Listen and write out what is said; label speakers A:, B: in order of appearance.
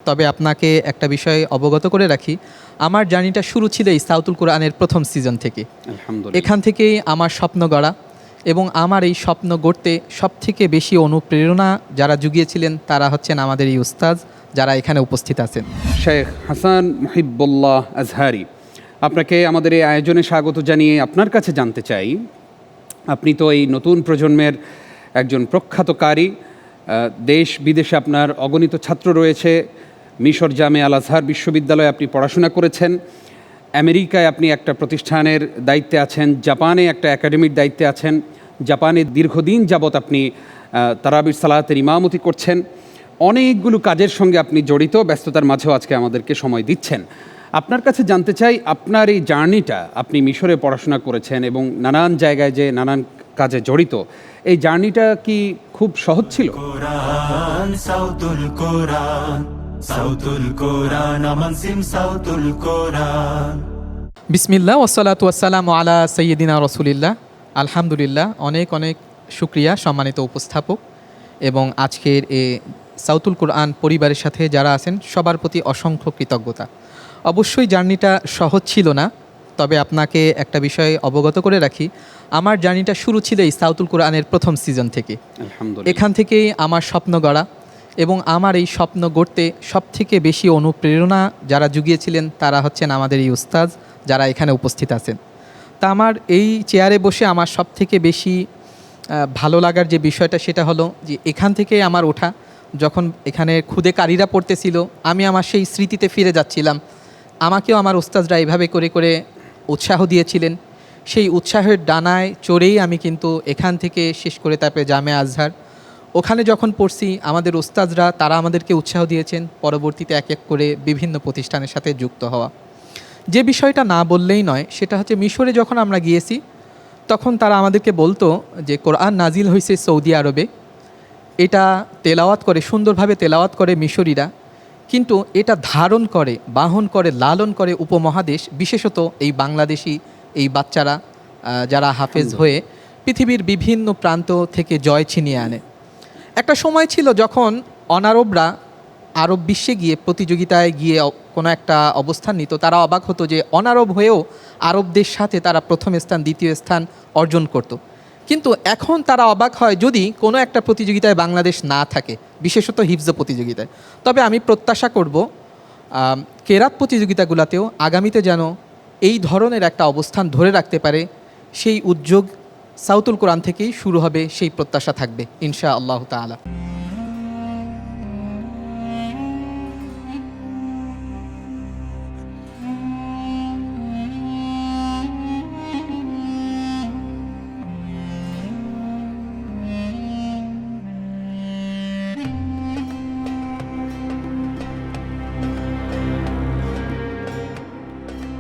A: তবে আপনাকে একটা বিষয় অবগত করে রাখি, আমার জার্নিটা শুরু ছিল এই সাউতুল কোরআনের প্রথম সিজন থেকে।
B: আলহামদুলিল্লাহ।
A: এখান থেকেই আমার স্বপ্ন গড়া, এবং আমার এই স্বপ্ন গড়তে সবথেকে বেশি অনুপ্রেরণা যারা জুগিয়েছিলেন তারা হচ্ছেন আমাদের এই উস্তাজ যারা এখানে উপস্থিত আছেন।
B: শেখ হাসান মুহিবুল্লাহ আজহারি, আপনাকে আমাদের এই আয়োজনে স্বাগত জানিয়ে আপনার কাছে জানতে চাই, আপনি তো এই নতুন প্রজন্মের একজন প্রখ্যাত কারি, দেশ বিদেশে আপনার অগণিত ছাত্র রয়েছে। মিশর জামে আল আজহার বিশ্ববিদ্যালয়ে আপনি পড়াশোনা করেছেন, আমেরিকায় আপনি একটা প্রতিষ্ঠানের দায়িত্বে আছেন, জাপানে একটা একাডেমির দায়িত্বে আছেন, জাপানে দীর্ঘদিন যাবৎ আপনি তারাবির সালাতের ইমামতি করছেন। অনেকগুলো কাজের সঙ্গে আপনি জড়িত, ব্যস্ততার মাঝেও আজকে আমাদেরকে সময় দিচ্ছেন। আপনার কাছে জানতে চাই, আপনার এই জার্নিটা, আপনি মিশরে পড়াশোনা করেছেন এবং নানান জায়গায় যে নানান কাজে জড়িত, এই জার্নিটা কি খুব সহজ ছিল?
C: কোরআন সাউতুল কোরআন, সাউতুল কোরআন আমানসিম সাউতুল কোরআন।
A: বিসমিল্লাহ ওয়াসসালাতু ওয়াসসালামু আলা সাইয়্যিদিনা রাসূলিল্লাহ। আলহামদুলিল্লাহ, অনেক অনেক শুকরিয়া সম্মানিত উপস্থাপক এবং আজকের এই সাউতুল কোরআন পরিবারের সাথে যারা আছেন সবার প্রতি অসংখ্য কৃতজ্ঞতা। অবশ্যই জার্নিটা সহজ ছিল না, তবে আপনাকে একটা বিষয় অবগত করে রাখি, আমার জার্নিটা শুরু ছিল এই সাউতুল কোরআনের প্রথম সিজন থেকে।
B: আলহামদুলিল্লাহ।
A: এখান থেকেই আমার স্বপ্ন গড়া, এবং আমার এই স্বপ্ন গড়তে সবথেকে বেশি অনুপ্রেরণা যারা জুগিয়েছিলেন তারা হচ্ছেন আমাদের এই উস্তাজ যারা এখানে উপস্থিত আছেন। তা আমার এই চেয়ারে বসে আমার সবথেকে বেশি ভালো লাগার যে বিষয়টা সেটা হলো যে এখান থেকে আমার ওঠা, যখন এখানে খুদে কারিরা পড়তেছিল আমি আমার সেই স্মৃতিতে ফিরে যাচ্ছিলাম। আমাকেও আমার উস্তাজরা এইভাবে করে করে উৎসাহ দিয়েছিলেন, সেই উৎসাহের ডানায় চড়েই আমি কিন্তু এখান থেকে শেষ করে তারপরে জামে আজহার ওখানে যখন পড়ছি, আমাদের উস্তাজরা তারা আমাদেরকে উৎসাহ দিয়েছেন পরবর্তীতে এক এক করে বিভিন্ন প্রতিষ্ঠানের সাথে যুক্ত হওয়া। যে বিষয়টা না বললেই নয় সেটা হচ্ছে, মিশরে যখন আমরা গিয়েছি তখন তারা আমাদেরকে বলতো যে কোরআন নাজিল হয়েছে সৌদি আরবে, এটা তেলাওয়াত করে, সুন্দরভাবে তেলাওয়াত করে মিশরীরা, কিন্তু এটা ধারণ করে, বাহন করে, লালন করে উপমহাদেশ, বিশেষত এই বাংলাদেশি এই বাচ্চারা যারা হাফেজ হয়ে পৃথিবীর বিভিন্ন প্রান্ত থেকে জয় ছিনিয়ে আনে। একটা সময় ছিল যখন অনারবরা আরব বিশ্বে গিয়ে প্রতিযোগিতায় গিয়ে কোনো একটা অবস্থান নিত, তারা অবাক হতো যে অনারব হয়েও আরবদের সাথে তারা প্রথম স্থান দ্বিতীয় স্থান অর্জন করত। কিন্তু এখন তারা অবাক হয় যদি কোনো একটা প্রতিযোগিতায় বাংলাদেশ না থাকে, বিশেষত হিফজ প্রতিযোগিতায়। তবে আমি প্রত্যাশা করব কেরাত প্রতিযোগিতাগুলোতেও আগামীতে যেন এই ধরনের একটা অবস্থান ধরে রাখতে পারে, সেই উদ্যোগ সাউতুল কোরআন থেকেই শুরু হবে, সেই প্রত্যাশা থাকবে ইনশা আল্লাহ তাআলা।